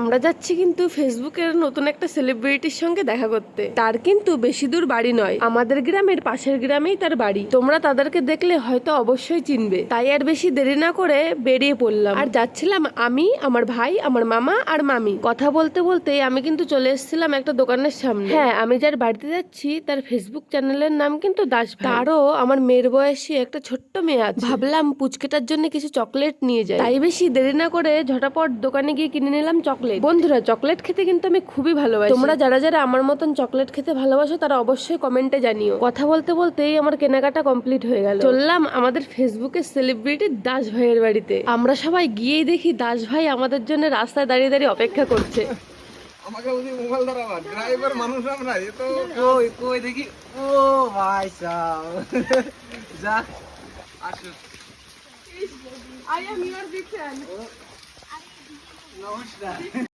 আমরা যাচ্ছি কিন্তু ফেসবুকের নতুন একটা সেলিব্রিটির সঙ্গে দেখা করতে। তার কিন্তু বেশি দূর বাড়ি নয়, আমাদের গ্রামের পাশের গ্রামেই তার বাড়ি। তোমরা তাদেরকে দেখলে হয়তো অবশ্যই চিনবে। তাই আর বেশি দেরি না করে বেরিয়ে পড়লাম। আর যাচ্ছিলাম আমি, আমার ভাই, আমার মামা আর মামি। কথা বলতে বলতে আমি কিন্তু চলে এসেছিলাম একটা দোকানের সামনে। হ্যাঁ, আমি যার বাড়িতে যাচ্ছি তার ফেসবুক চ্যানেলের নাম কিন্তু দাস ভাই। তারও আমার মেয়ের বয়সী একটা ছোট্ট মেয়ে আছে। ভাবলাম পুচকেটার জন্য কিছু চকলেট নিয়ে যাই। তাই বেশি দেরি না করে ঝটাপট দোকানে গিয়ে কিনে নিলাম চকলেট। বন্ধুরা, চকলেট খেতে কিন্তু আমি খুবই ভালোবাসি। তোমরা যারা যারা আমার মতন চকলেট খেতে ভালোবাসো তারা অবশ্যই কমেন্টে জানিও। কথা বলতে বলতেই আমার কেনাকাটা কমপ্লিট হয়ে গেল। চললাম আমাদের ফেসবুকের সেলিব্রিটি দাস ভাইয়ের বাড়িতে। আমরা সবাই গিয়েই দেখি দাস ভাই আমাদের জন্য রাস্তায় দাঁড়িয়ে দাঁড়িয়ে অপেক্ষা করছে। আমাকে বুঝি মোবাইল ধরাবার ড্রাইভার মানুষ আমরা, এ তো কই কই দেখি। ও ভাই সাহেব, যা আসো। I am your big fan. নমস্কার।